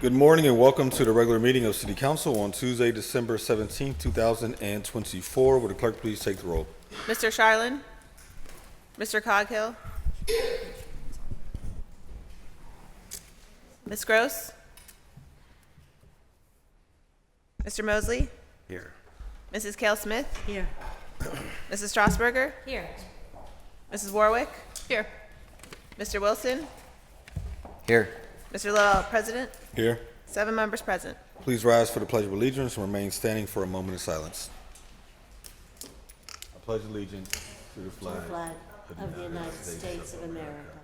Good morning and welcome to the regular meeting of City Council on Tuesday, December 17th, 2024. Would the clerk please take the roll? Mr. Charlin? Mr. Coghill? Ms. Gross? Mr. Mosley? Here. Mrs. Cale Smith? Here. Mrs. Strasburger? Here. Mrs. Warwick? Here. Mr. Wilson? Here. Mr. Lowell, President? Here. 7 members present. Please rise for the Pledge of Allegiance and remain standing for a moment of silence. I pledge allegiance to the flag of the United States of America,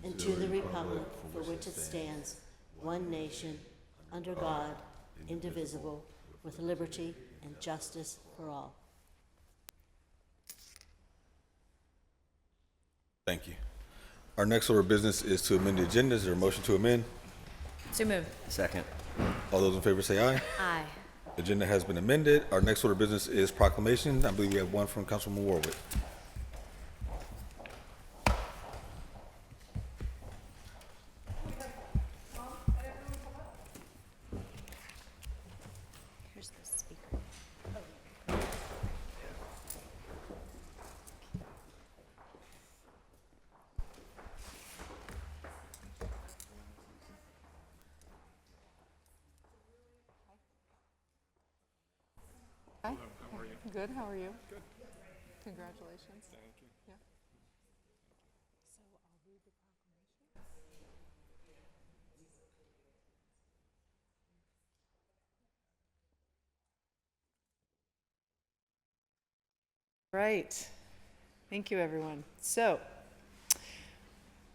and to the republic for which it stands, one nation, under God, indivisible, with liberty and justice for all. Thank you. Our next order of business is to amend the agenda. Is there a motion to amend? So moved. Second. All those in favor say aye. Aye. The agenda has been amended. Our next order of business is proclamation. I believe we have one from Councilwoman Warwick. Here's the speaker. Hi. How are you? Good. How are you? Good. Congratulations. Thank you. Yeah. Right. Thank you, everyone. So,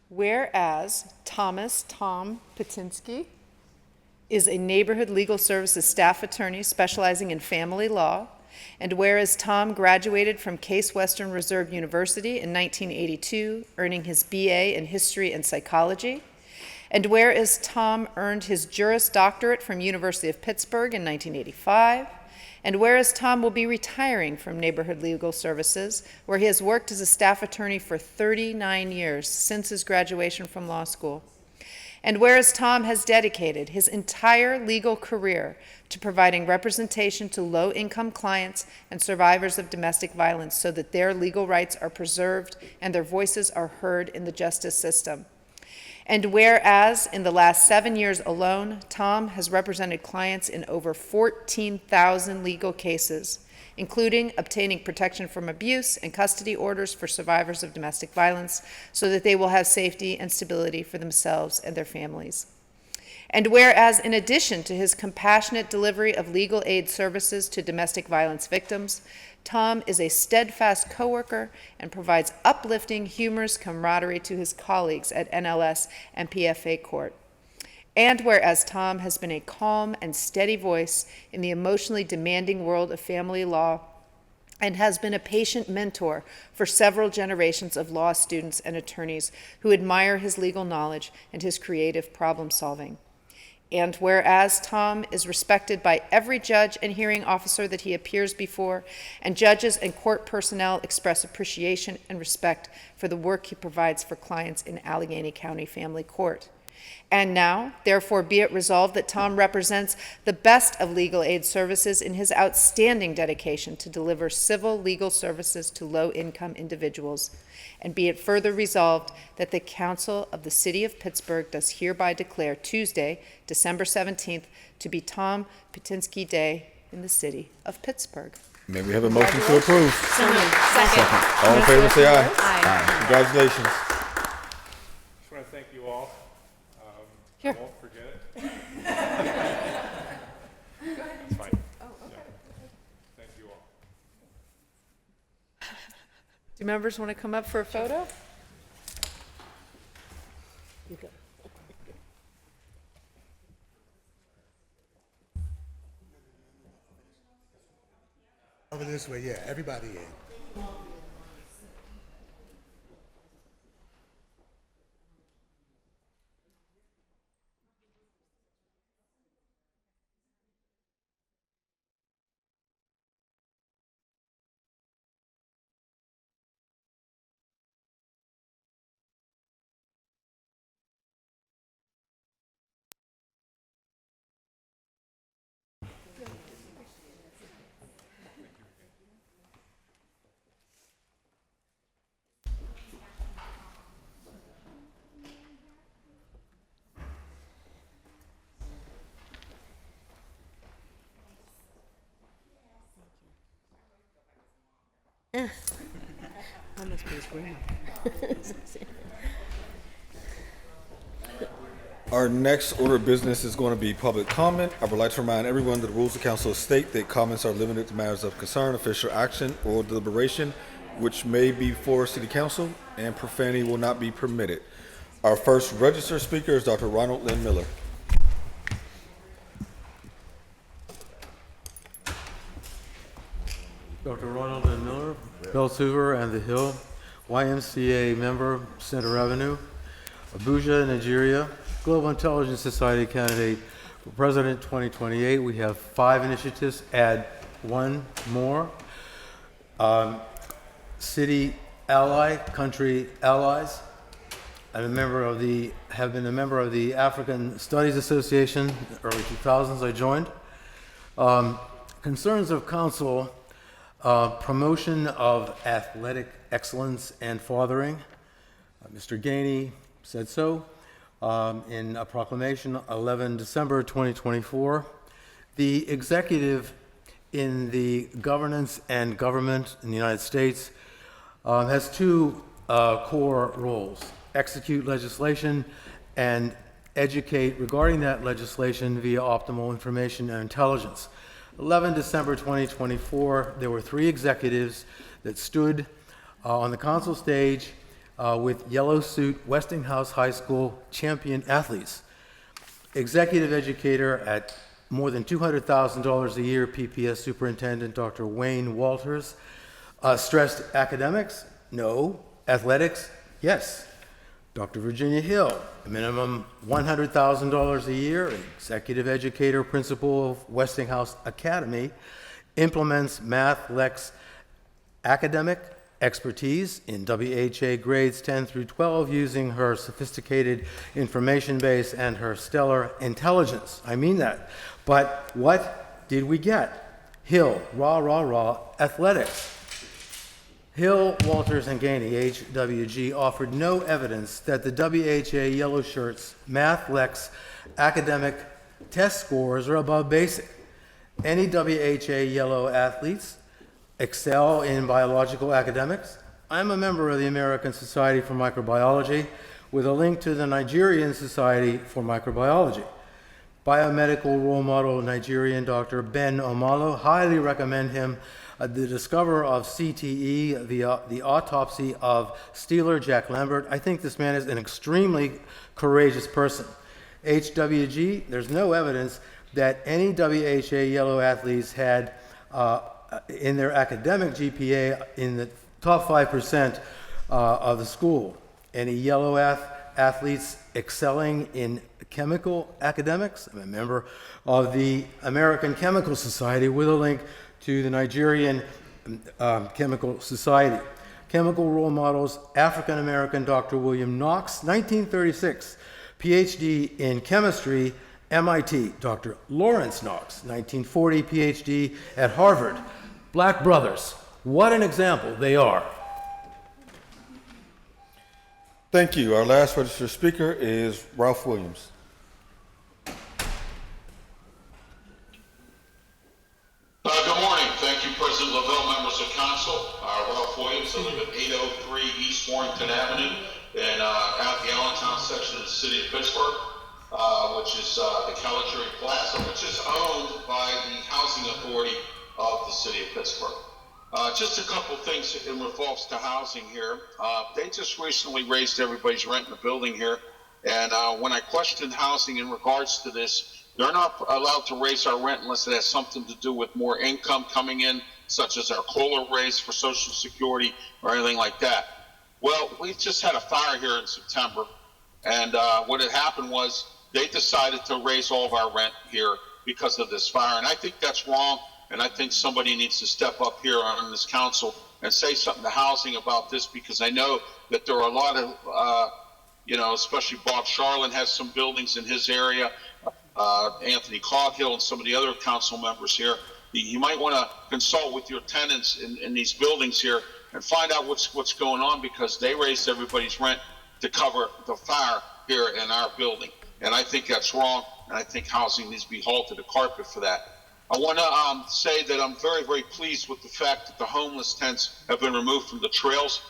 whereas Tom Patinsky is a neighborhood legal services staff attorney specializing in family law, and whereas Tom graduated from Case Western Reserve University in 1982, earning his BA in history and psychology, and whereas Tom earned his Juris Doctorate from University of Pittsburgh in 1985, and whereas Tom will be retiring from Neighborhood Legal Services, where he has worked as a staff attorney for 39 years since his graduation from law school, and whereas Tom has dedicated his entire legal career to providing representation to low-income clients and survivors of domestic violence so that their legal rights are preserved and their voices are heard in the justice system. And whereas in the last 7 years alone, Tom has represented clients in over 14,000 legal cases, including obtaining protection from abuse and custody orders for survivors of domestic violence so that they will have safety and stability for themselves and their families. And whereas in addition to his compassionate delivery of legal aid services to domestic violence victims, Tom is a steadfast coworker and provides uplifting, humorous camaraderie to his colleagues at NLS and PFA Court. And whereas Tom has been a calm and steady voice in the emotionally demanding world of family law and has been a patient mentor for several generations of law students and attorneys who admire his legal knowledge and his creative problem solving. And whereas Tom is respected by every judge and hearing officer that he appears before, and judges and court personnel express appreciation and respect for the work he provides for clients in Allegheny County Family Court. And now, therefore, be it resolved that Tom represents the best of legal aid services in his outstanding dedication to deliver civil legal services to low-income individuals. And be it further resolved that the Council of the City of Pittsburgh does hereby declare Tuesday, December 17th, to be Tom Patinsky Day in the City of Pittsburgh. May we have a motion to approve? So moved. Second. All in favor say aye. Aye. Congratulations. Just want to thank you all. I Here. won't forget it. It's fine. Oh, okay. Thank you all. Do members want to come up for a photo? You go. Over this way, yeah, everybody in. I must be his grandma. Our next order of business is going to be public comment. I would like to remind everyone that the rules of council state that comments are limited to matters of concern, official action, or deliberation, which may be for city council, and profanity will not be permitted. Our first registered speaker is Dr. Ronald Lynn Miller. Dr. Ronald N. Miller, Bells Hoover and the Hill, YMCA member, Center Avenue, Abuja, Nigeria, Global Intelligence Society candidate for President 2028. We have 5 initiatives, add 1 more. City ally, country allies. I'm have been a member of the African Studies Association. In the early 2000s I joined. Concerns of council. Promotion of athletic excellence and fathering. Mr. Gainey said so in a proclamation 11 December 2024. The executive in the governance and government in the United States has 2 core roles: execute legislation and educate regarding that legislation via optimal information and intelligence. 11 December 2024, there were 3 executives that stood on the council stage with yellow suit Westinghouse High School champion athletes. Executive educator at more than $200,000 a year, PPS Superintendent Dr. Wayne Walters, stressed academics, no. Athletics, yes. Dr. Virginia Hill, a minimum $100,000 a year, executive educator, principal of Westinghouse Academy, implements math, lex, academic expertise in WHA grades 10 through 12 using her sophisticated information base and her stellar intelligence. I mean that. But what did we get? Hill, rah, rah, rah, athletics. Hill, Walters, and Gainey, HWG, offered no evidence that the WHA Yellow Shirts math, lex, academic test scores are above basic. Any WHA Yellow athletes excel in biological academics. I'm a member of the American Society for Microbiology with a link to the Nigerian Society for Microbiology. Biomedical role model Nigerian Dr. Ben Omalo, highly recommend him. The discoverer of CTE, the autopsy of Steeler Jack Lambert. I think this man is an extremely courageous person. HWG, there's no evidence that any WHA Yellow athletes had in their academic GPA in the top 5% of the school. Any Yellow athletes excelling in chemical academics? I'm a member of the American Chemical Society with a link to the Nigerian Chemical Society. Chemical role models, African American Dr. William Knox, 1936, PhD in chemistry, MIT. Dr. Lawrence Knox, 1940, PhD at Harvard. Black brothers, what an example they are. Thank you. Our last registered speaker is Ralph Williams. Good morning. Thank you, President Lavelle, members of council. Ralph Williams. I live at 803 East Warrington Avenue in out the Allentown section of the city of Pittsburgh, which is the Calitary Plaza, which is owned by the Housing Authority of the city of Pittsburgh. Just a couple things in regards to housing here. They just recently raised everybody's rent in the building here. And when I questioned housing in regards to this, they're not allowed to raise our rent unless it has something to do with more income coming in, such as our COLA raise for Social Security or anything like that. Well, we just had a fire here in September, and what had happened was they decided to raise all of our rent here because of this fire, and I think that's wrong, and I think somebody needs to step up here on this council and say something to housing about this, because I know that there are a lot of, especially Bob Charlin has some buildings in his area, Anthony Coghill and some of the other council members here. You might want to consult with your tenants in these buildings here and find out what's going on, because they raised everybody's rent to cover the fire here in our building. And I think that's wrong, and I think housing needs to be hauled to the carpet for that. I want to say that I'm very, very pleased with the fact that the homeless tents have been removed from the trails.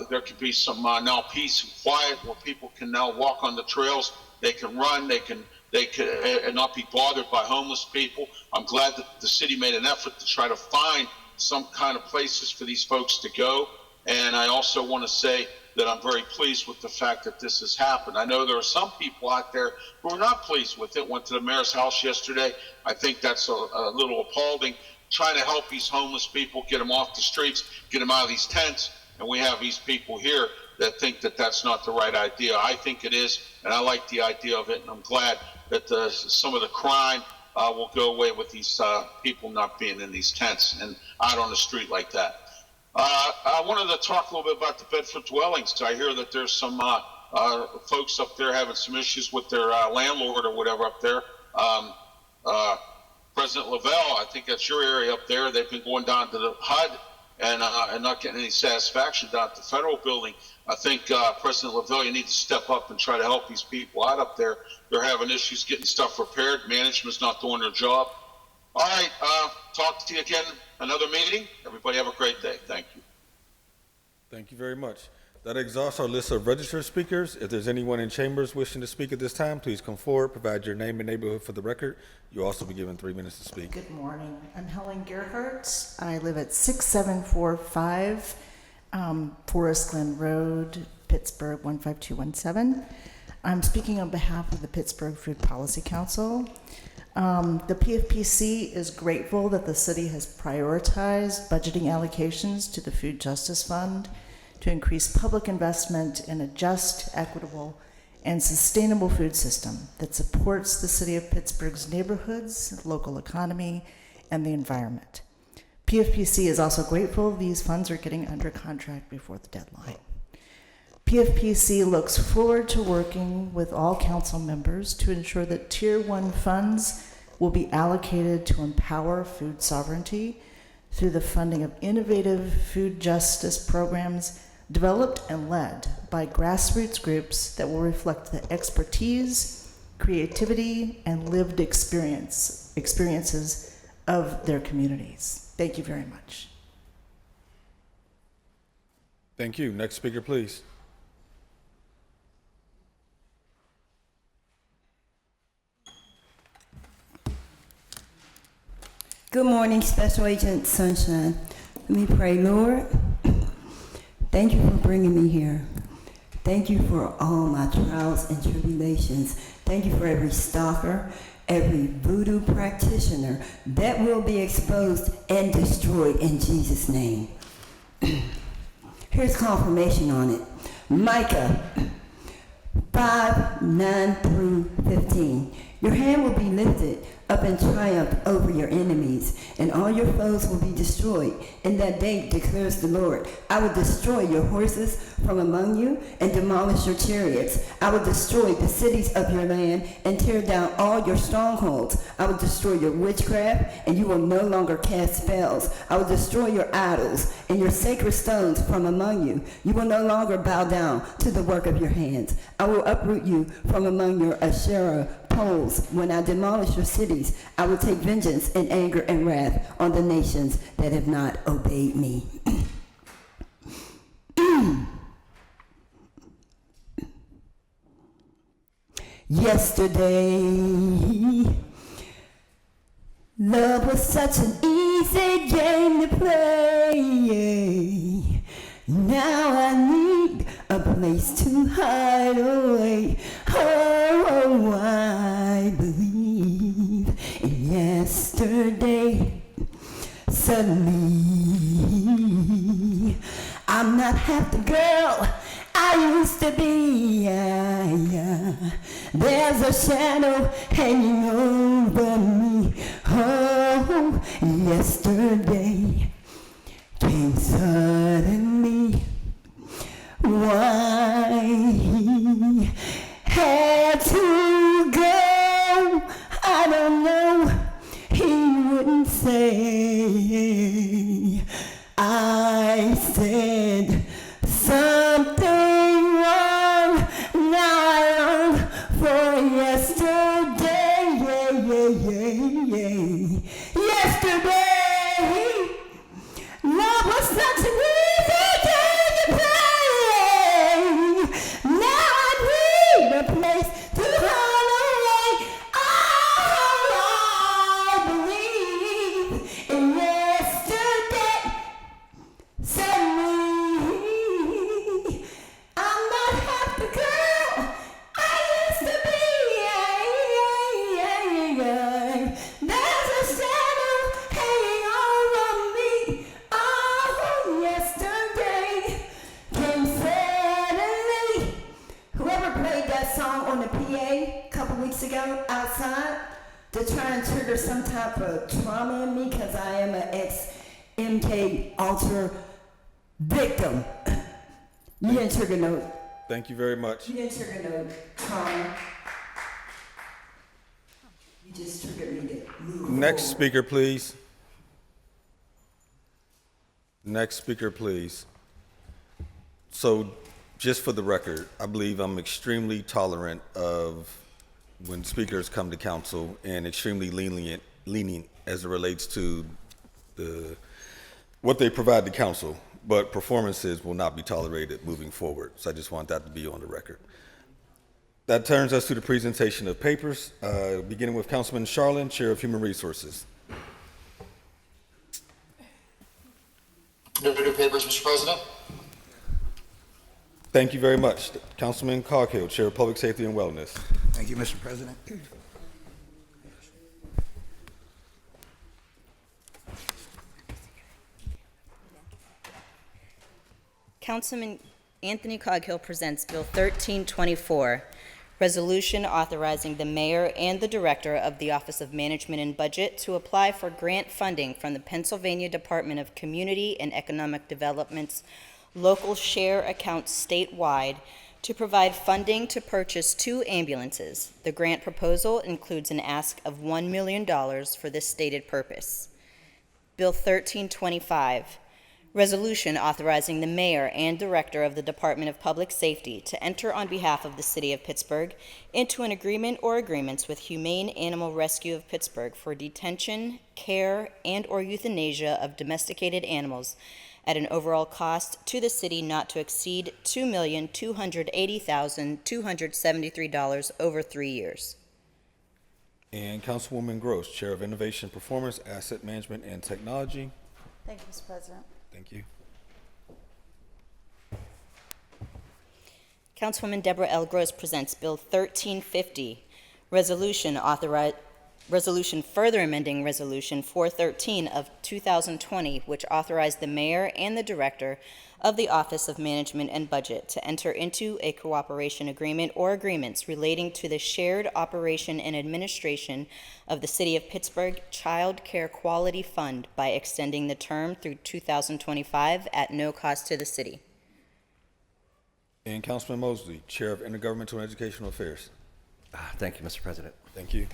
There can be some now peace and quiet where people can now walk on the trails. They can run. They can and not be bothered by homeless people. I'm glad that the city made an effort to try to find some kind of places for these folks to go. And I also want to say that I'm very pleased with the fact that this has happened. I know there are some people out there who are not pleased with it. Went to the mayor's house yesterday. I think that's a little appalling. Trying to help these homeless people, get them off the streets, get them out of these tents. And we have these people here that think that that's not the right idea. I think it is, and I like the idea of it. And I'm glad that some of the crime will go away with these people not being in these tents and out on the street like that. I wanted to talk a little bit about the Bedford dwellings. I hear that there's some folks up there having some issues with their landlord or whatever up there. President Lavelle, I think that's your area up there. They've been going down to the HUD and not getting any satisfaction down at the federal building. I think President Lavelle, you need to step up and try to help these people out up there. They're having issues getting stuff repaired. Management's not doing their job. All right, talk to you again another meeting. Everybody have a great day. Thank you. Thank you very much. That exhausts our list of registered speakers. If there's anyone in chambers wishing to speak at this time, please come forward, provide your name and neighborhood for the record. You'll also be given 3 minutes to speak. Good morning. I'm Helen Gerhardt. I live at 6745 Forest Glen Road, Pittsburgh 15217. I'm speaking on behalf of the Pittsburgh Food Policy Council. The PFPC is grateful that the city has prioritized budgeting allocations to the Food Justice Fund to increase public investment in a just, equitable, and sustainable food system that supports the city of Pittsburgh's neighborhoods, local economy, and the environment. PFPC is also grateful these funds are getting under contract before the deadline. PFPC looks forward to working with all council members to ensure that Tier 1 funds will be allocated to empower food sovereignty through the funding of innovative food justice programs developed and led by grassroots groups that will reflect the expertise, creativity, and lived experiences of their communities. Thank you very much. Thank you. Next speaker, please. Good morning, Special Agent Sunshine. Let me pray, Lord. Thank you for bringing me here. Thank you for all my trials and tribulations. Thank you for every stalker, every voodoo practitioner that will be exposed and destroyed in Jesus' name. Here's confirmation on it. Micah 5:9-15. Your hand will be lifted up in triumph over your enemies, and all your foes will be destroyed. In that day, declares the Lord, I will destroy your horses from among you and demolish your chariots. I will destroy the cities of your land and tear down all your strongholds. I will destroy your witchcraft, and you will no longer cast spells. I will destroy your idols and your sacred stones from among you. You will no longer bow down to the work of your hands. I will uproot you from among your Asherah poles. When I demolish your cities, I will take vengeance in anger and wrath on the nations that have not obeyed me. Yesterday, love was such an easy game to play. Now I need a place to hide away. Oh, I believe in yesterday. Suddenly, I'm not half the girl I used to be. There's a shadow hanging over me. Oh, yesterday came suddenly. Why he had to go, I don't know. He wouldn't say. I said something wrong. Now I long for yesterday. couple weeks ago outside to try and trigger some type of trauma in me because I am an ex-MK Ultra victim. You didn't trigger no. Thank you very much. You didn't trigger no trauma. You just triggered me to move Next forward. speaker, please. Next speaker, please. So, just for the record, I believe I'm extremely tolerant of when speakers come to council and extremely lenient as it relates to what they provide to council, but performances will not be tolerated moving forward. So I just want that to be on the record. That turns us to the presentation of papers, beginning with Councilman Charlin, Chair of Human Resources. No new papers, Mr. President. Thank you very much. Councilman Coghill, Chair of Public Safety and Wellness. Thank you, Mr. President. Councilman Anthony Coghill presents Bill 1324, resolution authorizing the mayor and the director of the Office of Management and Budget to apply for grant funding from the Pennsylvania Department of Community and Economic Development's local share account statewide to provide funding to purchase 2 ambulances. The grant proposal includes an ask of $1 million for this stated purpose. Bill 1325, resolution authorizing the mayor and director of the Department of Public Safety to enter on behalf of the city of Pittsburgh into an agreement or agreements with Humane Animal Rescue of Pittsburgh for detention, care, and/or euthanasia of domesticated animals at an overall cost to the city not to exceed $2,280,273 over 3 years. And Councilwoman Gross, Chair of Innovation, Performance, Asset Management, and Technology. Thank you, Mr. President. Thank you. Councilwoman Deborah L. Gross presents Bill 1350, resolution further amending Resolution 413 of 2020, which authorized the mayor and the director of the Office of Management and Budget to enter into a cooperation agreement or agreements relating to the shared operation and administration of the City of Pittsburgh Child Care Quality Fund by extending the term through 2025 at no cost to the city. And Councilman Mosley, Chair of Intergovernmental and Educational Affairs. Thank you, Mr. President. Thank you.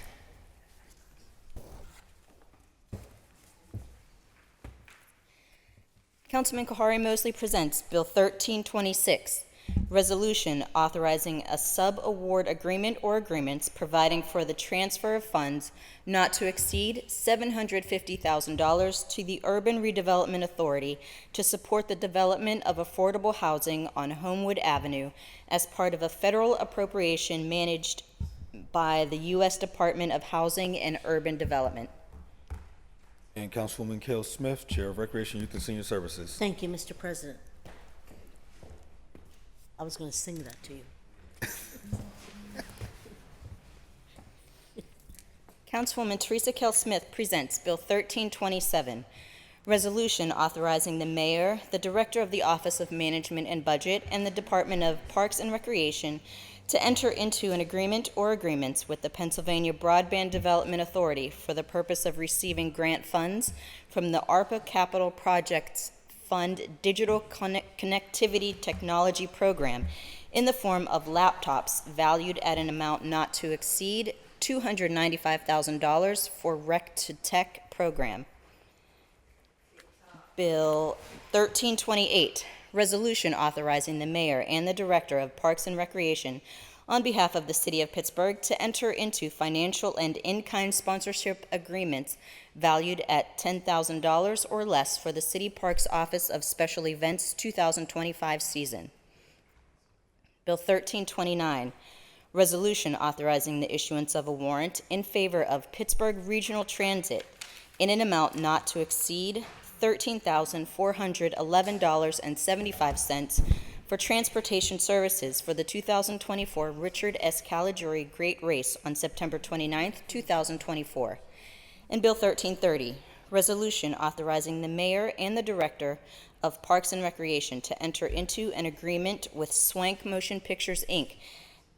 Councilman Kahari Mosley presents Bill 1326, resolution authorizing a sub-award agreement or agreements providing for the transfer of funds not to exceed $750,000 to the Urban Redevelopment Authority to support the development of affordable housing on Homewood Avenue as part of a federal appropriation managed by the U.S. Department of Housing and Urban Development. And Councilwoman Cale Smith, Chair of Recreation, Youth, and Senior Services. Thank you, Mr. President. I was going to sing that to you. Councilwoman Teresa Kell Smith presents Bill 1327, resolution authorizing the mayor, the director of the Office of Management and Budget, and the Department of Parks and Recreation to enter into an agreement or agreements with the Pennsylvania Broadband Development Authority for the purpose of receiving grant funds from the ARPA Capital Projects Fund Digital Connectivity Technology Program in the form of laptops valued at an amount not to exceed $295,000 for Rec to Tech program. Bill 1328, resolution authorizing the mayor and the director of Parks and Recreation on behalf of the city of Pittsburgh to enter into financial and in-kind sponsorship agreements valued at $10,000 or less for the City Parks Office of Special Events 2025 season. Bill 1329, resolution authorizing the issuance of a warrant in favor of Pittsburgh Regional Transit in an amount not to exceed $13,411.75 for transportation services for the 2024 Richard S. Caligiuri Great Race on September 29, 2024. And Bill 1330, resolution authorizing the mayor and the director of Parks and Recreation to enter into an agreement with Swank Motion Pictures, Inc.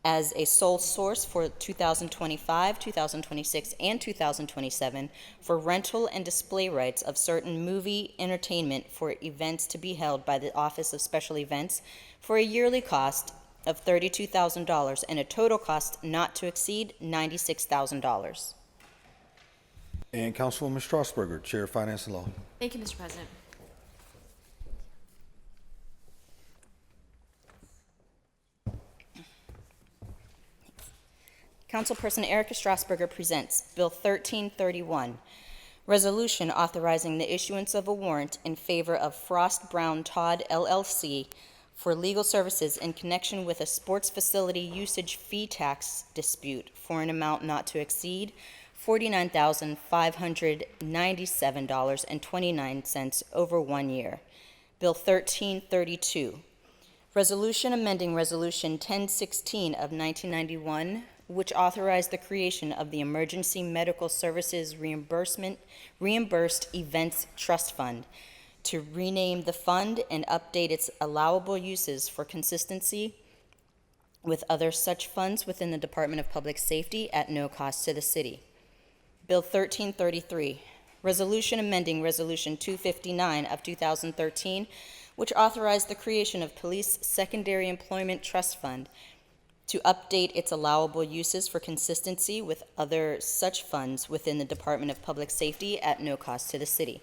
as a sole source for 2025, 2026, and 2027 for rental and display rights of certain movie entertainment for events to be held by the Office of Special Events for a yearly cost of $32,000 and a total cost not to exceed $96,000. And Councilwoman Strasburger, Chair of Finance and Law. Thank you, Mr. President. Councilperson Erica Strasburger presents Bill 1331, Resolution authorizing the issuance of a warrant in favor of Frost Brown Todd LLC for legal services in connection with a sports facility usage fee tax dispute for an amount not to exceed $49,597.29 over 1 year. Bill 1332, Resolution amending Resolution 1016 of 1991, which authorized the creation of the Emergency Medical Services Reimbursed Events Trust Fund to rename the fund and update its allowable uses for consistency with other such funds within the Department of Public Safety at no cost to the city. Bill 1333, Resolution amending Resolution 259 of 2013, which authorized the creation of Police Secondary Employment Trust Fund to update its allowable uses for consistency with other such funds within the Department of Public Safety at no cost to the city.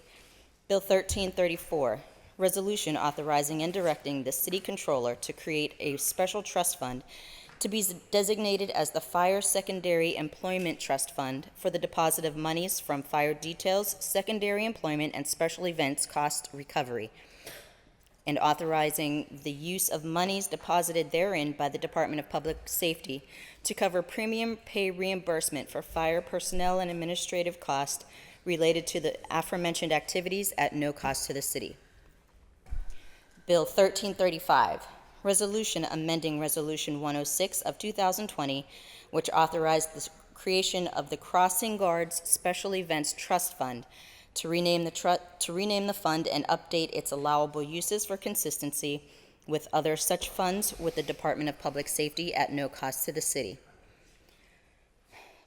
Bill 1334, Resolution authorizing and directing the City Controller to create a special trust fund to be designated as the Fire Secondary Employment Trust Fund for the deposit of monies from fire details, secondary employment, and special events cost recovery, and authorizing the use of monies deposited therein by the Department of Public Safety to cover premium pay reimbursement for fire personnel and administrative costs related to the aforementioned activities at no cost to the city. Bill 1335, Resolution amending Resolution 106 of 2020, which authorized the creation of the Crossing Guards Special Events Trust Fund to rename the fund and update its allowable uses for consistency with other such funds with the Department of Public Safety at no cost to the city.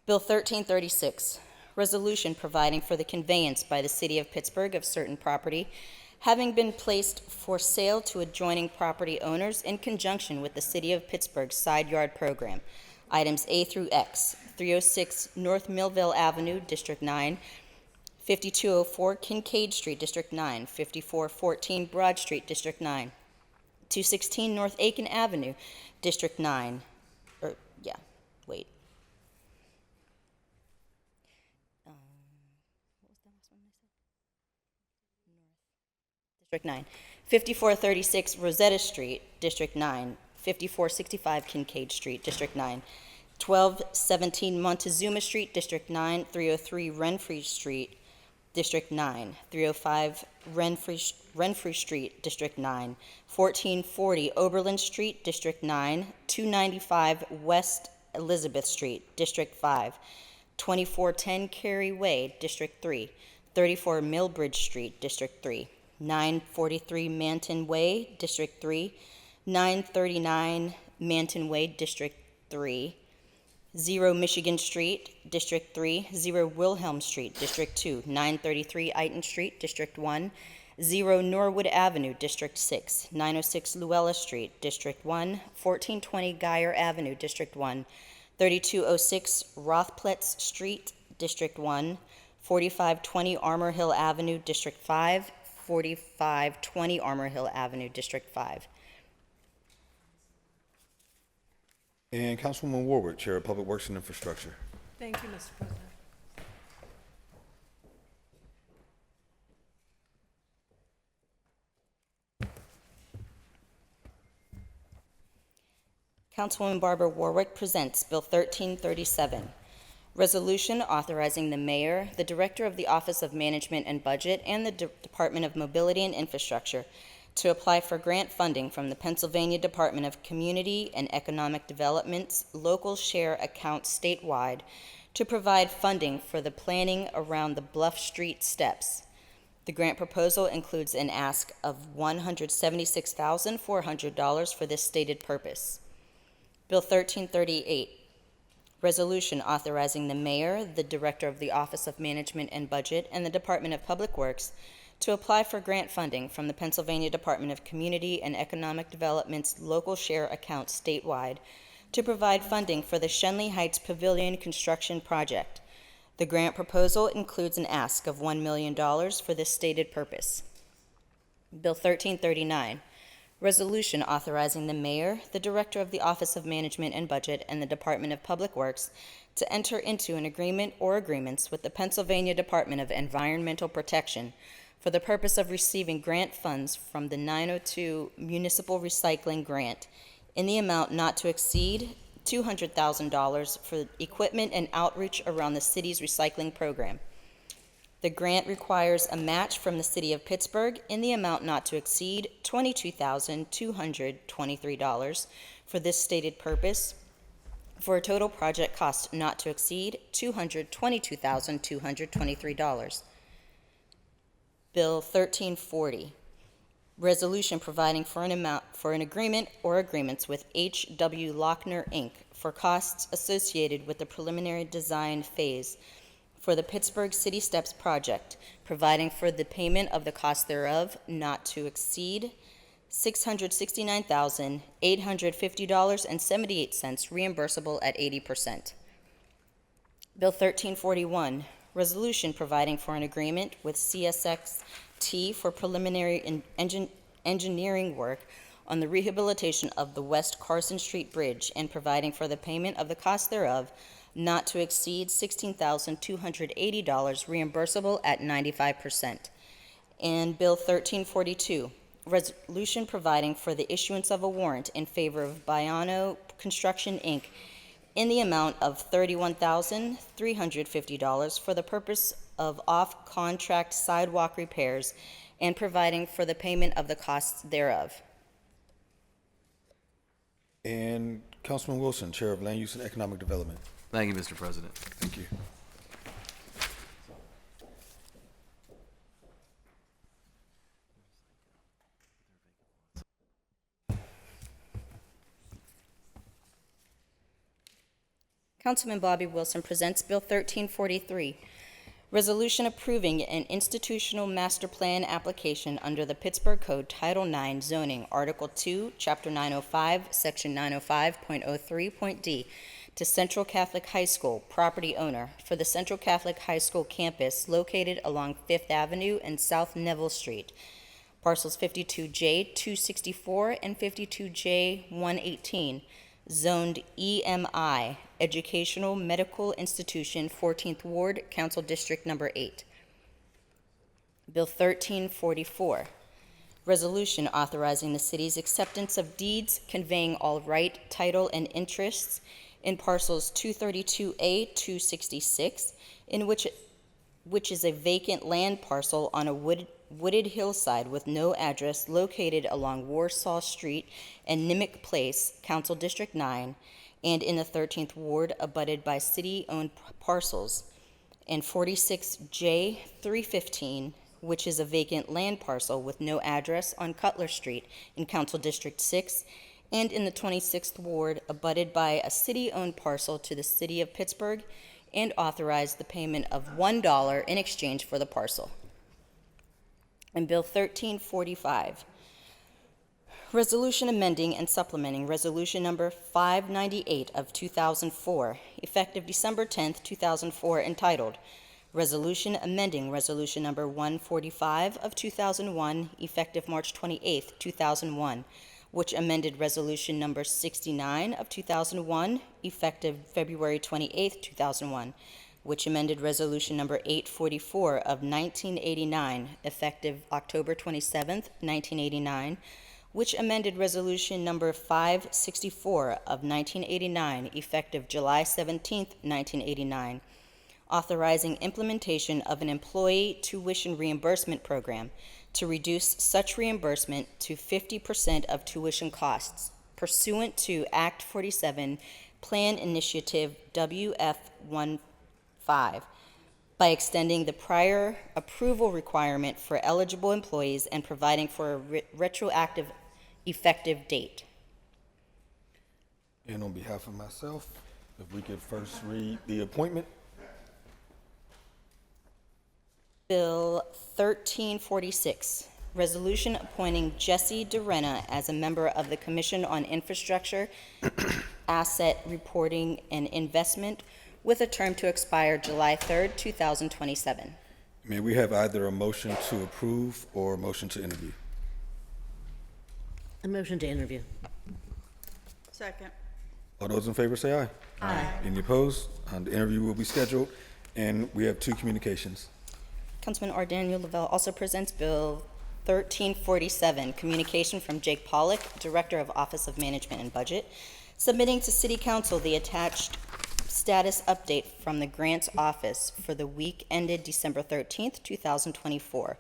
Bill 1336, Resolution providing for the conveyance by the City of Pittsburgh of certain property having been placed for sale to adjoining property owners in conjunction with the City of Pittsburgh's Side Yard Program, items A through X, 306 North Millville Avenue, District 9, 5204 Kincaid Street, District 9, 5414 Broad Street, District 9, 216 North Aiken Avenue, District 9, District 9, 5436 Rosetta Street, District 9, 5465 Kincaid Street, District 9, 1217 Montezuma Street, District 9, 303 Renfrew Street, District 9, 305 Renfrew Street, District 9, 1440 Oberlin Street, District 9, 295 West Elizabeth Street, District 5, 2410 Cary Way, District 3, 34 Millbridge Street, District 3, 943 Manton Way, District 3, 939 Manton Way, District 3, 0 Michigan Street, District 3, 0 Wilhelm Street, District 2, 933 Eighton Street, District 1, 0 Norwood Avenue, District 6, 906 Luella Street, District 1, 1420 Geyer Avenue, District 1, 3206 Rothpletz Street, District 1, 4520 Armour Hill Avenue, District 5, 4520 Armour Hill Avenue, District 5. And Councilwoman Warwick, Chair of Public Works and Infrastructure. Thank you, Mr. President. Councilwoman Barbara Warwick presents Bill 1337, Resolution authorizing the mayor, the director of the Office of Management and Budget, and the Department of Mobility and Infrastructure to apply for grant funding from the Pennsylvania Department of Community and Economic Development's local share account statewide to provide funding for the planning around the Bluff Street steps. The grant proposal includes an ask of $176,400 for this stated purpose. Bill 1338, resolution authorizing the mayor, the director of the Office of Management and Budget, and the Department of Public Works to apply for grant funding from the Pennsylvania Department of Community and Economic Development's local share account statewide to provide funding for the Shenley Heights Pavilion construction project. The grant proposal includes an ask of $1 million for this stated purpose. Bill 1339, resolution authorizing the mayor, the director of the Office of Management and Budget, and the Department of Public Works to enter into an agreement or agreements with the Pennsylvania Department of Environmental Protection for the purpose of receiving grant funds from the 902 Municipal Recycling Grant in the amount not to exceed $200,000 for equipment and outreach around the city's recycling program. The grant requires a match from the city of Pittsburgh in the amount not to exceed $22,223 for this stated purpose, for a total project cost not to exceed $222,223. Bill 1340, resolution providing for an agreement or agreements with H.W. Lochner, Inc. for costs associated with the preliminary design phase for the Pittsburgh City Steps project, providing for the payment of the cost thereof not to exceed $669,850.78, reimbursable at 80%. Bill 1341, resolution providing for an agreement with CSXT for preliminary engineering work on the rehabilitation of the West Carson Street Bridge and providing for the payment of the cost thereof not to exceed $16,280, reimbursable at 95%. And Bill 1342, resolution providing for the issuance of a warrant in favor of Biano Construction, Inc. in the amount of $31,350 for the purpose of off-contract sidewalk repairs and providing for the payment of the costs thereof. And Councilman Wilson, Chair of Land Use and Economic Development. Thank you, Mr. President. Thank you. Councilman Bobby Wilson presents Bill 1343, resolution approving an institutional master plan application under the Pittsburgh Code Title IX zoning, Article 2, Chapter 905, Section 905.03.d, to Central Catholic High School, property owner, for the Central Catholic High School campus located along 5th Avenue and South Neville Street, parcels 52J 264 and 52J 118, zoned EMI, Educational Medical Institution, 14th Ward, Council District Number 8. Bill 1344, resolution authorizing the city's acceptance of deeds conveying all right, title, and interests in parcels 232A 266, in which is a vacant land parcel on a wooded hillside with no address, located along Warsaw Street and Nimick Place, Council District 9, and in the 13th Ward, abutted by city-owned parcels, and 46J 315, which is a vacant land parcel with no address on Cutler Street in Council District 6, and in the 26th Ward, abutted by a city-owned parcel to the city of Pittsburgh, and authorized the payment of $1 in exchange for the parcel. And Bill 1345, resolution amending and supplementing Resolution Number 598 of 2004, effective December 10th, 2004, entitled Resolution Amending Resolution Number 145 of 2001, effective March 28th, 2001, which amended Resolution Number 69 of 2001, effective February 28th, 2001, which amended Resolution Number 844 of 1989, effective October 27th, 1989, which amended Resolution Number 564 of 1989, effective July 17th, 1989, authorizing implementation of an employee tuition reimbursement program to reduce such reimbursement to 50% of tuition costs, pursuant to Act 47, Plan Initiative WF15, by extending the prior approval requirement for eligible employees and providing for a retroactive effective date. And on behalf of myself, if we could first read the appointment. Bill 1346, resolution appointing Jesse DeRena as a member of the Commission on Infrastructure, Asset Reporting, and Investment with a term to expire July 3rd, 2027. May we have either a motion to approve or a motion to interview? A motion to interview. Second. All those in favor say aye. Aye. Any opposed? The interview will be scheduled, and we have 2 communications. Councilman R. Daniel Lavelle also presents Bill 1347, communication from Jake Pollock, Director of Office of Management and Budget, submitting to City Council the attached status update from the Grants Office for the week ended December 13th, 2024.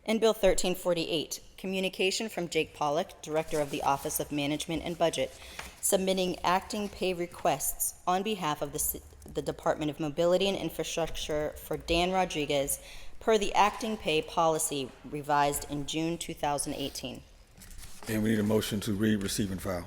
And Bill 1348, communication from Jake Pollock, Director of the Office of Management and Budget, submitting acting pay requests on behalf of the Department of Mobility and Infrastructure for Dan Rodriguez per the acting pay policy revised in June 2018. And we need a motion to read, receive, and file.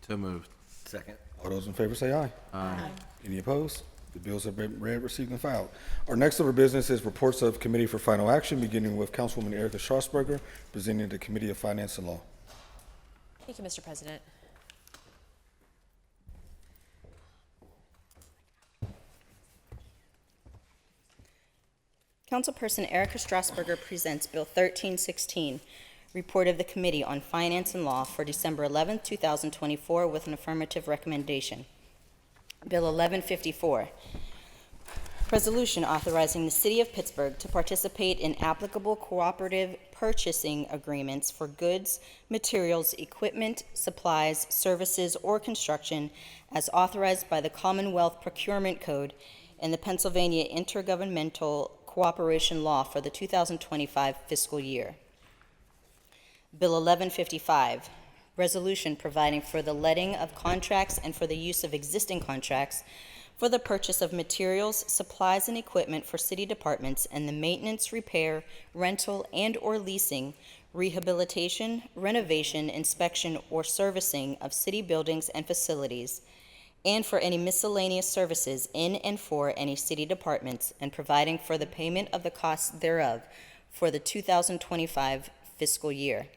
So moved. Second. All those in favor say aye. Aye. Any opposed? The bills have been read, received, and filed. Our next order of business is reports of committee for final action, beginning with Councilwoman Erica Strasburger, presenting the Committee of Finance and Law. Thank you, Mr. President. Councilperson Erica Strasburger presents Bill 1316, report of the Committee on Finance and Law for December 11, 2024, with an affirmative recommendation. Bill 1154, resolution authorizing the City of Pittsburgh to participate in applicable cooperative purchasing agreements for goods, materials, equipment, supplies, services, or construction as authorized by the Commonwealth Procurement Code and the Pennsylvania Intergovernmental Cooperation Law for the 2025 fiscal year. Bill 1155, resolution providing for the letting of contracts and for the use of existing contracts for the purchase of materials, supplies, and equipment for city departments and the maintenance, repair, rental, and/or leasing, rehabilitation, renovation, inspection, or servicing of city buildings and facilities, and for any miscellaneous services in and for any city departments, and providing for the payment of the costs thereof for the 2025 fiscal year.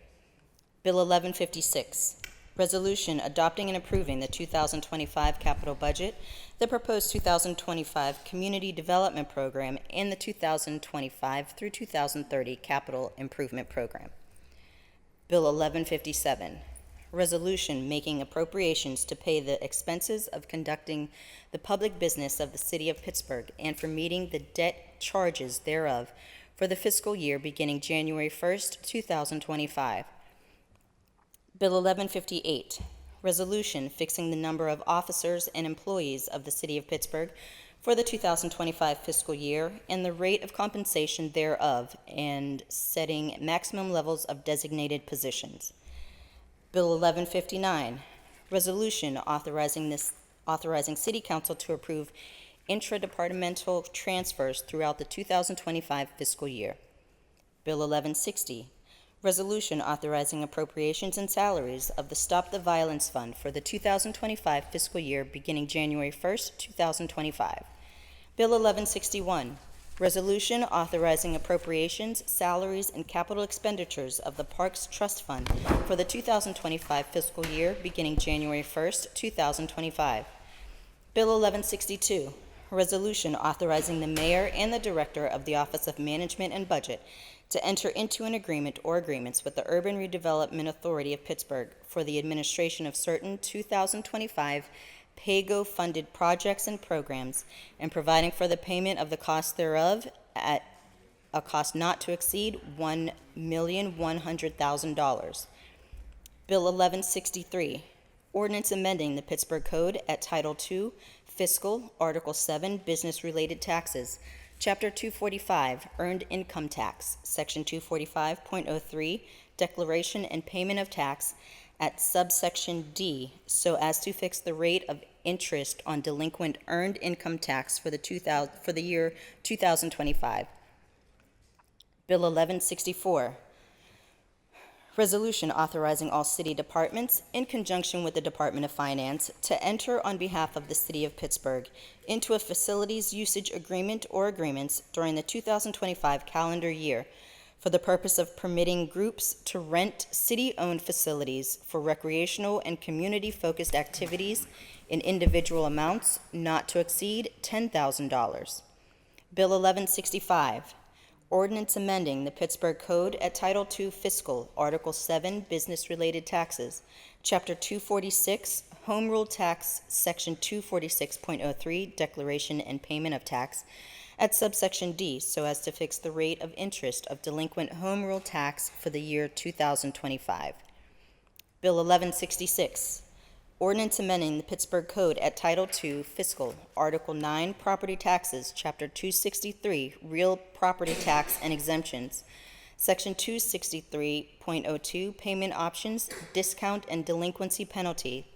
Bill 1156, resolution adopting and approving the 2025 capital budget, the proposed 2025 Community Development Program, and the 2025 through 2030 Capital Improvement Program. Bill 1157, resolution making appropriations to pay the expenses of conducting the public business of the City of Pittsburgh and for meeting the debt charges thereof for the fiscal year beginning January 1st, 2025. Bill 1158, resolution fixing the number of officers and employees of the City of Pittsburgh for the 2025 fiscal year and the rate of compensation thereof, and setting maximum levels of designated positions. Bill 1159, resolution authorizing City Council to approve intra-departmental transfers throughout the 2025 fiscal year. Bill 1160, resolution authorizing appropriations and salaries of the Stop the Violence Fund for the 2025 fiscal year beginning January 1st, 2025. Bill 1161, resolution authorizing appropriations, salaries, and capital expenditures of the Parks Trust Fund for the 2025 fiscal year beginning January 1st, 2025. Bill 1162, resolution authorizing the mayor and the director of the Office of Management and Budget to enter into an agreement or agreements with the Urban Redevelopment Authority of Pittsburgh for the administration of certain 2025 PAYGO-funded projects and programs, and providing for the payment of the cost thereof at a cost not to exceed $1,100,000. Bill 1163, ordinance amending the Pittsburgh Code at Title II, Fiscal, Article 7, Business-Related Taxes, Chapter 245, Earned Income Tax, Section 245.03, Declaration and Payment of Tax, at subsection D, so as to fix the rate of interest on delinquent earned income tax for the year 2025. Bill 1164, Resolution authorizing all city departments, in conjunction with the Department of Finance, to enter on behalf of the City of Pittsburgh into a facilities usage agreement or agreements during the 2025 calendar year for the purpose of permitting groups to rent city-owned facilities for recreational and community-focused activities in individual amounts not to exceed $10,000. Bill 1165, Ordinance amending the Pittsburgh Code at Title II Fiscal, Article 7, Business-Related Taxes, Chapter 246, Home Rule Tax, Section 246.03, Declaration and Payment of Tax, at subsection D, so as to fix the rate of interest of delinquent home rule tax for the year 2025. Bill 1166, Ordinance amending the Pittsburgh Code at Title II Fiscal, Article 9, Property Taxes, Chapter 263, Real Property Tax and Exemptions, Section 263.02, Payment Options, Discount and Delinquency Penalty,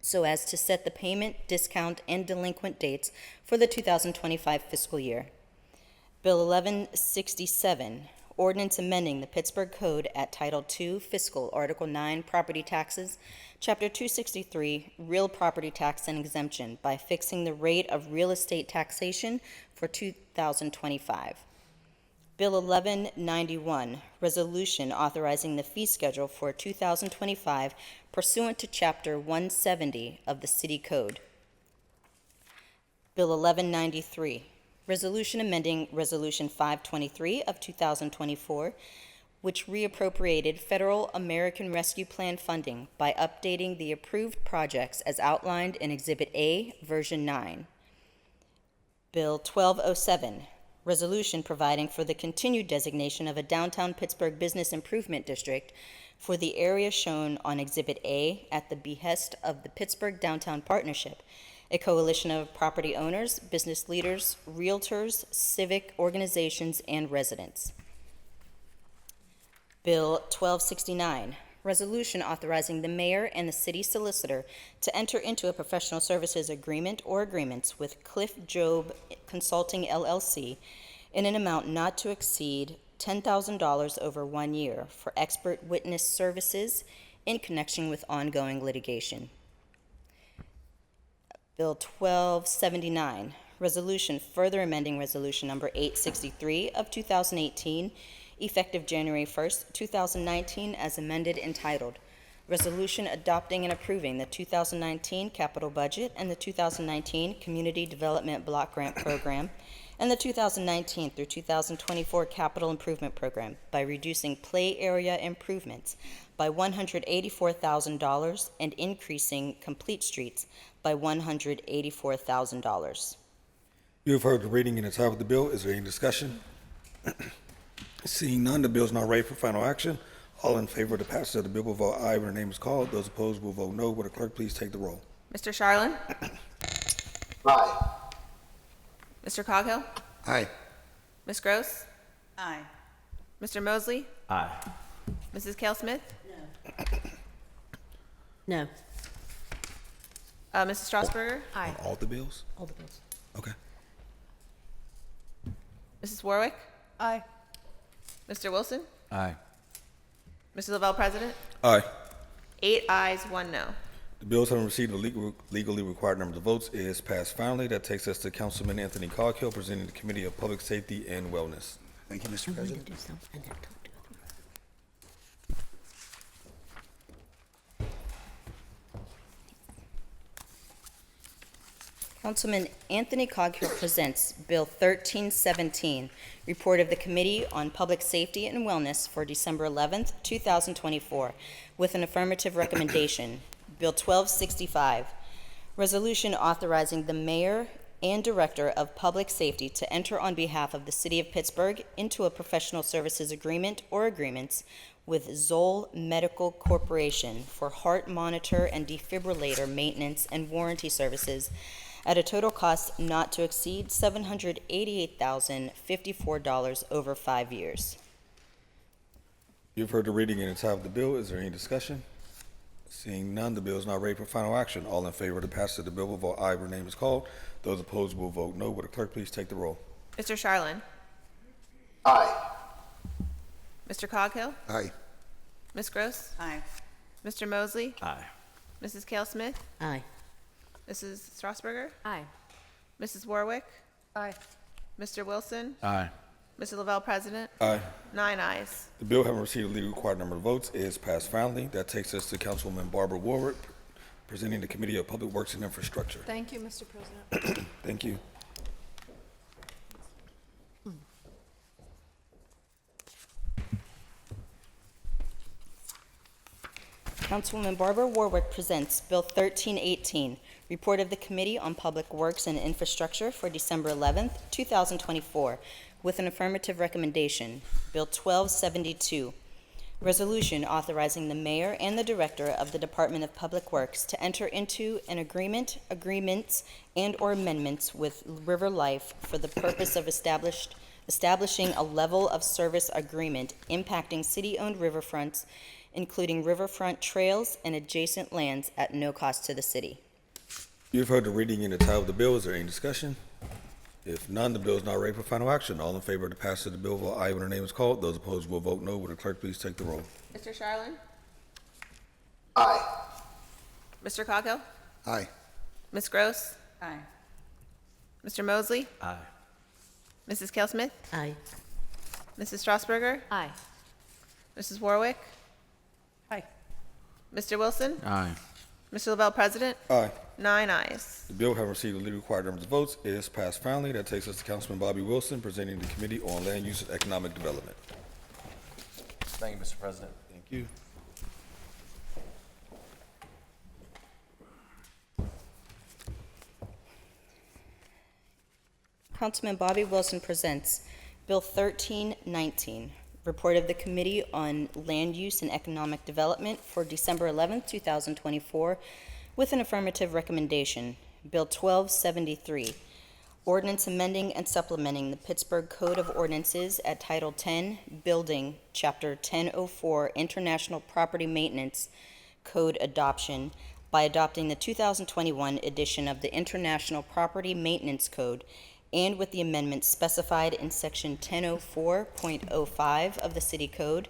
so as to set the payment, discount, and delinquent dates for the 2025 fiscal year. Bill 1167, Ordinance amending the Pittsburgh Code at Title II Fiscal, Article 9, Property Taxes, Chapter 263, Real Property Tax and Exemption, by fixing the rate of real estate taxation for 2025. Bill 1191, Resolution authorizing the fee schedule for 2025 pursuant to Chapter 170 of the City Code. Bill 1193, Resolution amending Resolution 523 of 2024, which reappropriated Federal American Rescue Plan funding by updating the approved projects as outlined in Exhibit A, Version 9. Bill 1207, Resolution providing for the continued designation of a downtown Pittsburgh Business Improvement District for the area shown on Exhibit A at the behest of the Pittsburgh Downtown Partnership, a coalition of property owners, business leaders, realtors, civic organizations, and residents. Bill 1269, Resolution authorizing the mayor and the city solicitor to enter into a professional services agreement or agreements with Cliff Job Consulting LLC in an amount not to exceed $10,000 over 1 year for expert witness services in connection with ongoing litigation. Bill 1279, Resolution further amending Resolution Number 863 of 2018, effective January 1st, 2019, as amended, entitled Resolution adopting and approving the 2019 capital budget and the 2019 Community Development Block Grant Program and the 2019 through 2024 Capital Improvement Program by reducing play area improvements by $184,000 and increasing complete streets by $184,000. You have heard the reading and the title of the bill. Is there any discussion? Seeing none, the bill is now ready for final action. All in favor of the passage of the bill will vote aye when the name is called. Those opposed will vote no. Will the clerk please take the roll? Mr. Charlin? Aye. Mr. Coghill? Aye. Ms. Gross? Aye. Mr. Mosley? Aye. Mrs. Cale Smith? No. Mrs. Strasburger? Aye. All the bills? All the bills. Okay. Mrs. Warwick? Aye. Mr. Wilson? Aye. Mr. Lavelle, President? Aye. 8 ayes, 1 no. The bills having received the legally required number of votes is passed finally. That takes us to Councilman Anthony Coghill presenting the Committee of Public Safety and Wellness. Thank you, Mr. President. Do something and then talk to them. Councilman Anthony Coghill presents Bill 1317, Report of the Committee on Public Safety and Wellness for December 11th, 2024, with an affirmative recommendation. Bill 1265, Resolution authorizing the Mayor and Director of Public Safety to enter on behalf of the City of Pittsburgh into a professional services agreement or agreements with Zoll Medical Corporation for heart monitor and defibrillator maintenance and warranty services at a total cost not to exceed $788,054 over 5 years. You've heard the reading and the title of the bill. Is there any discussion? Seeing none, the bill is now ready for final action. All in favor of the passage of the bill will vote aye when the name is called. Those opposed will vote no. Will the clerk please take the roll? Mr. Charlin? Aye. Mr. Coghill? Aye. Ms. Gross? Aye. Mr. Mosley? Aye. Mrs. Kale Smith? Aye. Mrs. Strasburger? Aye. Mrs. Warwick? Aye. Mr. Wilson? Aye. Mr. Lavelle, President? Aye. 9 ayes. The bill having received the legally required number of votes is passed finally. That takes us to Councilwoman Barbara Warwick, presenting the Committee of Public Works and Infrastructure. Thank you, Mr. President. Thank you. Councilwoman Barbara Warwick presents Bill 1318, Report of the Committee on Public Works and Infrastructure for December 11th, 2024, with an affirmative recommendation. Bill 1272, Resolution authorizing the mayor and the director of the Department of Public Works to enter into an agreements, and/or amendments with River Life for the purpose of establishing a level of service agreement impacting city-owned riverfronts, including riverfront trails and adjacent lands at no cost to the city. You've heard the reading and the title of the bill. Is there any discussion? If none, the bill is now ready for final action. All in favor of the passage of the bill, vote aye when her name is called. Those opposed will vote no. Would the clerk please take the roll? Mr. Charlin? Aye. Mr. Coghill? Aye. Ms. Gross? Aye. Mr. Mosley? Aye. Mrs. Kale Smith? Aye. Mrs. Strasburger? Aye. Mrs. Warwick? Aye. Mr. Wilson? Aye. Mr. Lavelle, President? Aye. 9 ayes. The bill having received the legally required numbers of votes is passed finally. That takes us to Councilman Bobby Wilson, presenting the Committee on Land Use and Economic Development. Thank you, Mr. President. Thank you. Councilman Bobby Wilson presents Bill 1319, Report of the Committee on Land Use and Economic Development for December 11th, 2024, with an affirmative recommendation. Bill 1273, Ordinance amending and supplementing the Pittsburgh Code of Ordinances at Title 10, Building, Chapter 1004, International Property Maintenance Code Adoption by adopting the 2021 edition of the International Property Maintenance Code and with the amendments specified in Section 1004.05 of the City Code,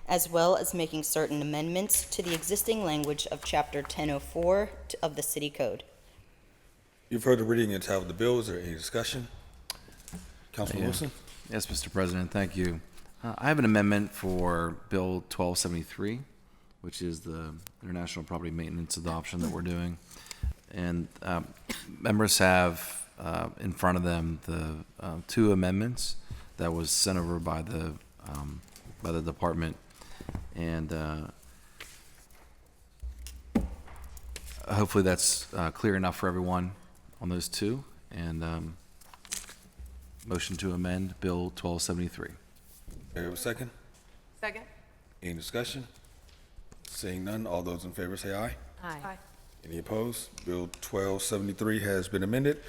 as well as making certain amendments to the existing language of Chapter 1004 of the City Code. You've heard the reading and title of the bill. Is there any discussion? Councilman Yeah. Wilson? Yes, Mr. President, thank you. I have an amendment for Bill 1273, which is the International Property Maintenance Adoption that we're doing. And members have in front of them the two amendments that was sent over by the department. And hopefully that's clear enough for everyone on those two. And motion to amend Bill 1273. Do you have a second? Second. Any discussion? Seeing none, all those in favor say aye. Aye. Any opposed? Bill 1273 has been amended.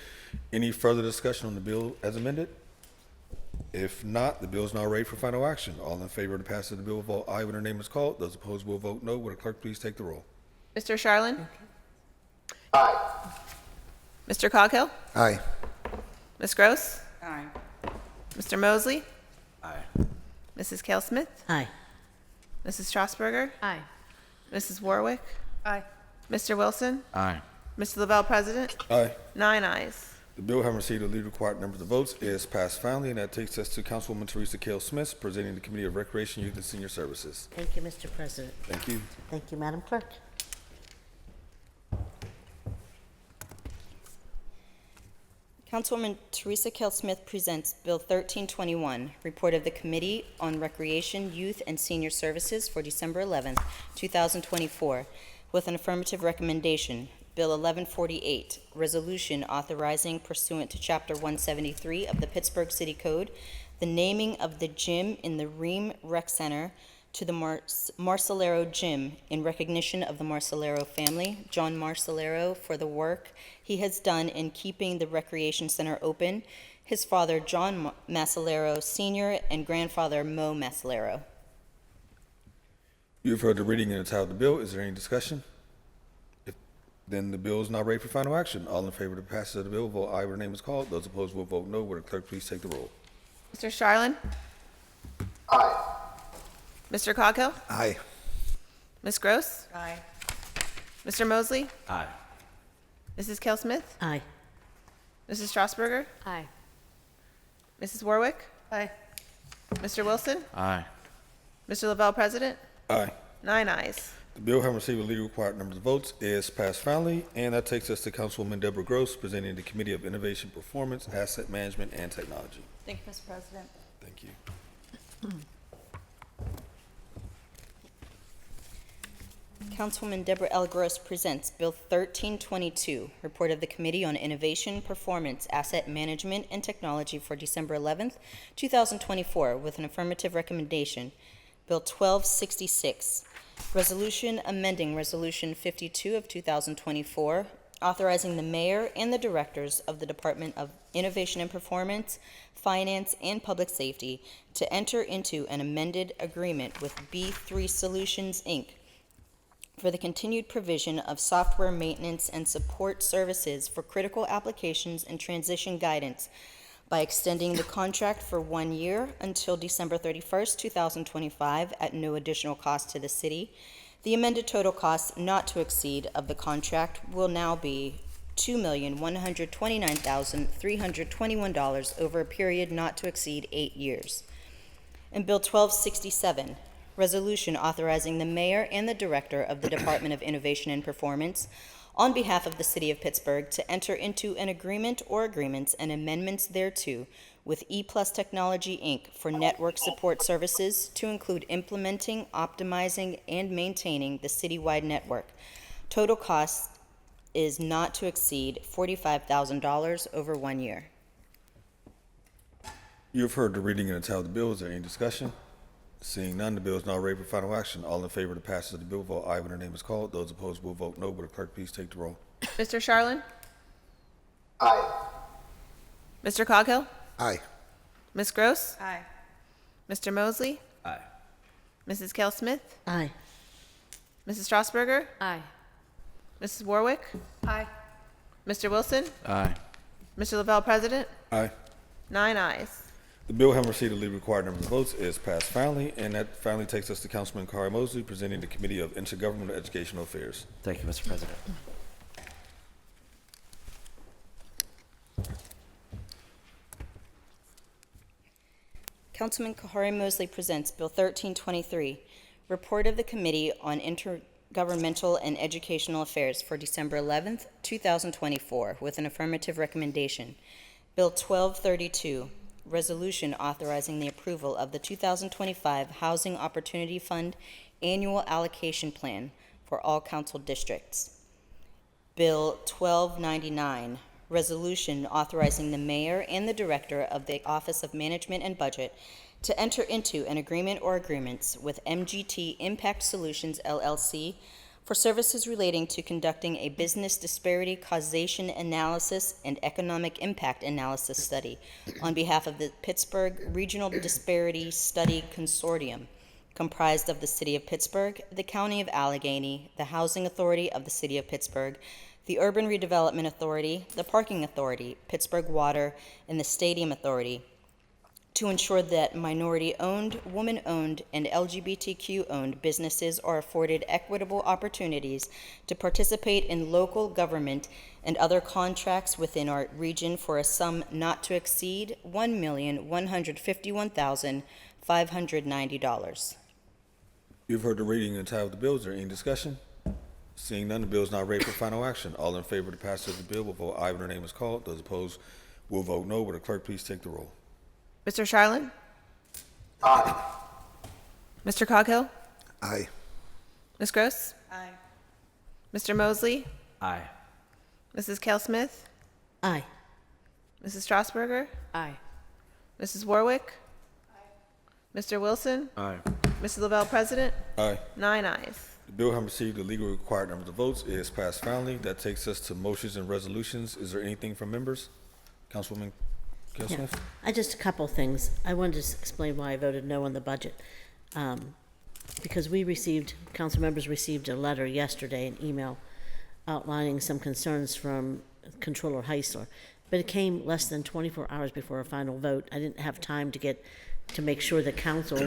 Any further discussion on the bill as amended? If not, the bill is now ready for final action. All in favor of the passage of the bill will vote aye when their name is called. Those opposed will vote no. Would the clerk please take the roll? Mr. Charlin? Aye. Mr. Coghill? Aye. Ms. Gross? Aye. Mr. Mosley? Aye. Mrs. Kale Smith? Aye. Mrs. Strasburger? Aye. Mrs. Warwick? Aye. Mr. Wilson? Aye. Mr. Lavelle, President? Aye. 9 ayes. The bill having received the legally required numbers of votes is passed finally, and that takes us to Councilwoman Teresa Kale Smith, presenting the Committee of Recreation, Youth, and Senior Services. Thank you, Mr. President. Thank you. Thank you, Madam Clerk. Councilwoman Teresa Kell Smith presents Bill 1321, Report of the Committee on Recreation, Youth, and Senior Services for December 11th, 2024, with an affirmative recommendation. Bill 1148, Resolution authorizing pursuant to Chapter 173 of the Pittsburgh City Code, the naming of the gym in the Ream Rec Center to the Marcellero Gym in recognition of the Marcellero family, John Marcellero, for the work he has done in keeping the recreation center open, his father, John Marcellero Sr., and grandfather, Mo Marcellero. You've heard the reading and the title of the bill. Is there any discussion? If then the bill is now ready for final action. All in favor of the passage of the bill, vote aye when their name is called. Those opposed will vote no. Would the clerk please take the roll? Mr. Charlin? Aye. Mr. Coghill? Aye. Ms. Gross? Aye. Mr. Mosley? Aye. Mrs. Kell Smith? Aye. Mrs. Strasburger? Aye. Mrs. Warwick? Aye. Mr. Wilson? Aye. Mr. Lavelle, President? Aye. 9 ayes. The bill having received the legally required number of votes is passed finally, and that takes us to Councilwoman Deborah Gross presenting the Committee of Innovation, Performance, Asset Management, and Technology. Thank you, Mr. President. Thank you. Councilwoman Deborah L. Gross presents Bill 1322, Report of the Committee on Innovation, Performance, Asset Management, and Technology for December 11th, 2024, with an affirmative recommendation. Bill 1266, Resolution amending Resolution 52 of 2024, authorizing the mayor and the directors of the Department of Innovation and Performance, Finance, and Public Safety to enter into an amended agreement with B3 Solutions, Inc., for the continued provision of software maintenance and support services for critical applications and transition guidance by extending the contract for 1 year until December 31st, 2025 at no additional cost to the city. The amended total cost not to exceed of the contract will now be $2,129,321 over a period not to exceed 8 years. And Bill 1267, Resolution authorizing the mayor and the director of the Department of Innovation and Performance on behalf of the City of Pittsburgh to enter into an agreement or agreements and amendments thereto with E-Plus Technology, Inc. for network support services to include implementing, optimizing, and maintaining the citywide network. Total cost is not to exceed $45,000 over 1 year. You have heard the reading and the title of the bill. Is there any discussion? Seeing none, the bill is now ready for final action. All in favor of the passage of the bill, vote aye when their name is called. Those opposed will vote no. Will the clerk please take the roll? Mr. Charlin? Aye. Mr. Coghill? Aye. Ms. Gross? Aye. Mr. Mosley? Aye. Mrs. Kell Smith? Aye. Mrs. Strasburger? Aye. Mrs. Warwick? Aye. Mr. Wilson? Aye. Mr. Lavelle, President? Aye. 9 ayes. The bill having received the legally required number of votes is passed finally, and that finally takes us to Councilman Kari Mosley presenting the Committee of Intergovernmental Educational Affairs. Thank you, Mr. President. Councilman Kahari Mosley presents Bill 1323, Report of the Committee on Intergovernmental and Educational Affairs for December 11th, 2024, with an affirmative recommendation. Bill 1232, Resolution authorizing the approval of the 2025 Housing Opportunity Fund Annual Allocation Plan for all council districts. Bill 1299, Resolution authorizing the mayor and the director of the Office of Management and Budget to enter into an agreement or agreements with MGT Impact Solutions, LLC, for services relating to conducting a business disparity causation analysis and economic impact analysis study on behalf of the Pittsburgh Regional Disparity Study Consortium, comprised of the City of Pittsburgh, the County of Allegheny, the Housing Authority of the City of Pittsburgh, the Urban Redevelopment Authority, the Parking Authority, Pittsburgh Water, and the Stadium Authority, to ensure that minority-owned, woman-owned, and LGBTQ-owned businesses are afforded equitable opportunities to participate in local government and other contracts within our region for a sum not to exceed $1,151,590. You've heard the reading and title of the bill. Is there any discussion? Seeing none, the bill is now ready for final action. All in favor of the passage of the bill will vote aye when their name is called. Those opposed will vote no. Will the clerk please take the roll? Mr. Charlin? Aye. Mr. Coghill? Aye. Ms. Gross? Aye. Mr. Mosley? Aye. Mrs. Kell Smith? Aye. Mrs. Strasburger? Aye. Mrs. Warwick? Mr. Wilson? Aye. Mr. Lavelle, President? Aye. 9 ayes. The bill having received the legally required number of votes is passed finally. That takes us to motions and resolutions. Is there anything from members? Councilwoman Kell Yeah. Smith? Just a couple things. I wanted to explain why I voted no on the budget. Because council members received a letter yesterday, an email outlining some concerns from Controller Heisler. But it came less than 24 hours before a final vote. I didn't have time to make sure the council,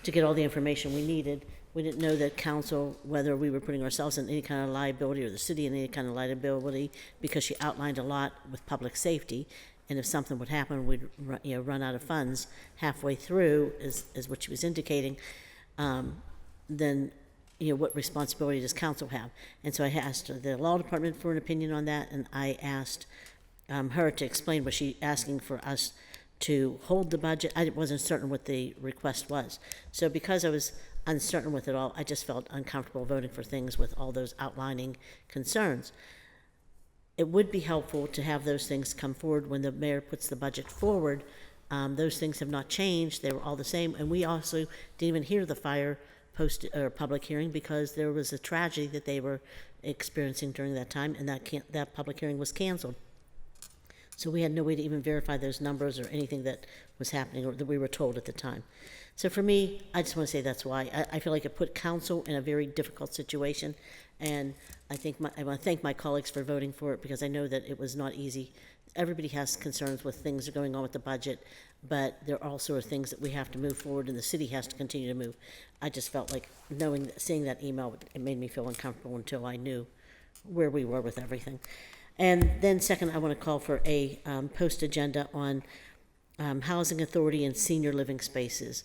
to get all the information we needed We didn't know that council, whether we were putting ourselves in any kind of liability or the city in any kind of liability, because she outlined a lot with public safety. And if something would happen, we'd run out of funds halfway through, is what she was indicating. Then, what responsibility does council have? And so I asked the law department for an opinion on that, and I asked her to explain, was she asking for us to hold the budget? I wasn't certain what the request was. So because I was uncertain with it all, I just felt uncomfortable voting for things with all those outlining concerns. It would be helpful to have those things come forward when the mayor puts the budget forward. Those things have not changed. They were all the same. And we also didn't even hear the fire public hearing because there was a tragedy that they were experiencing during that time, and that public hearing was canceled. So we had no way to even verify those numbers or anything that was happening or that we were told at the time. So for me, I just want to say that's why. I feel like it put council in a very difficult situation, and I want to thank my colleagues for voting for it, because I know that it was not easy. Everybody has concerns with things that are going on with the budget, but there are also things that we have to move forward, and the city has to continue to move. I just felt like seeing that email, it made me feel uncomfortable until I knew where we were with everything. And then second, I want to call for a post agenda on housing authority and senior living spaces.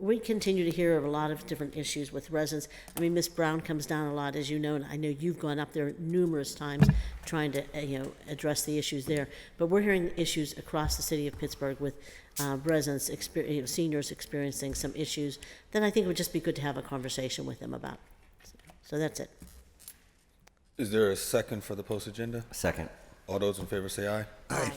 We continue to hear of a lot of different issues with residents. I mean, Ms. Brown comes down a lot, as you know, and I know you've gone up there numerous times trying to, address the issues there. But we're hearing issues across the city of Pittsburgh with residents, seniors experiencing some issues that I think would just be good to have a conversation with them about. So that's it. Is there a second for the post agenda? Second. All those in favor say aye. Aye.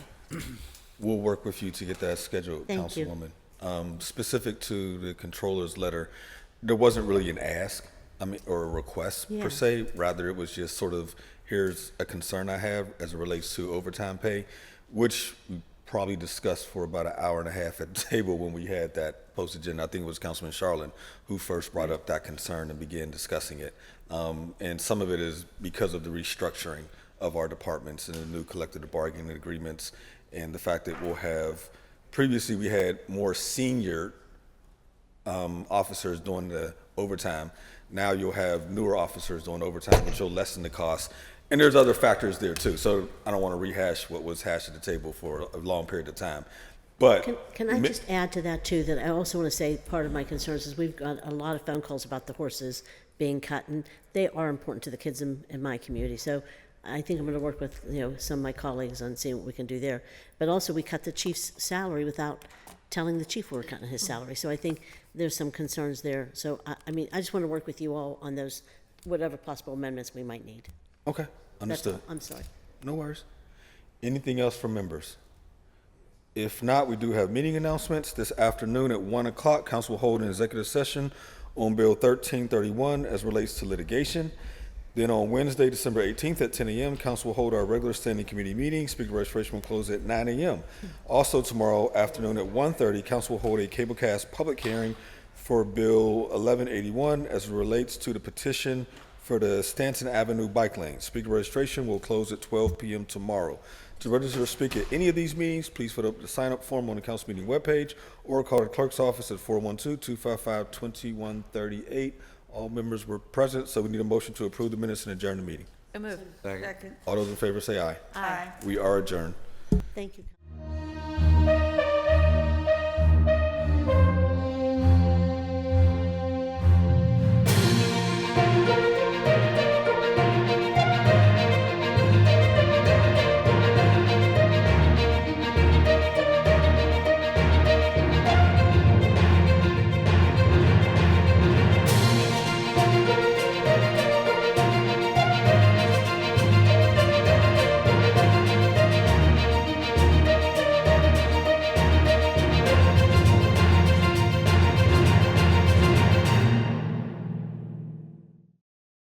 We'll work with you to get that scheduled, Thank you. Councilwoman. Specific to the controller's letter, there wasn't really an ask, or a request per se. Rather, it was just sort of, here's a concern I have as it relates to overtime pay, which we probably discussed for about an hour and a half at the table when we had that post agenda. I think it was Councilman Charlin who first brought up that concern and began discussing it. And some of it is because of the restructuring of our departments and the new collective bargaining agreements, and the fact that we'll have, previously we had more senior officers doing the overtime. Now you'll have newer officers doing overtime, which will lessen the cost. And there's other factors there too. So I don't want to rehash what was hashed at the table for a long period of time. But Can I just add to that too, that I also want to say part of my concerns is we've got a lot of phone calls about the horses being cut, and they are important to the kids in my community. So I think I'm going to work with some of my colleagues on seeing what we can do there. But also, we cut the chief's salary without telling the chief we're cutting his salary. So I think there's some concerns there. So I just want to work with you all on those, whatever possible amendments we might need. okay, understood. That's all. I'm sorry. No worries. Anything else from members? If not, we do have meeting announcements. This afternoon at 1 o'clock, council will hold an executive session on Bill 1331 as relates to litigation. Then on Wednesday, December 18th at 10 a.m., council will hold our regular standing committee meeting. Speaker registration will close at 9 a.m. Also tomorrow afternoon at 1:30, council will hold a cablecast public hearing for Bill 1181 as it relates to the petition for the Stanton Avenue bike lane. Speaker registration will close at 12 p.m. tomorrow. To register to speak at any of these meetings, please fill out the sign-up form on the council meeting webpage or call the clerk's office at 412-255-2138. All members were present, so we need a motion to approve the minutes and adjourn the meeting. I move. Second. All those in favor say aye. Aye. We are adjourned. Thank you.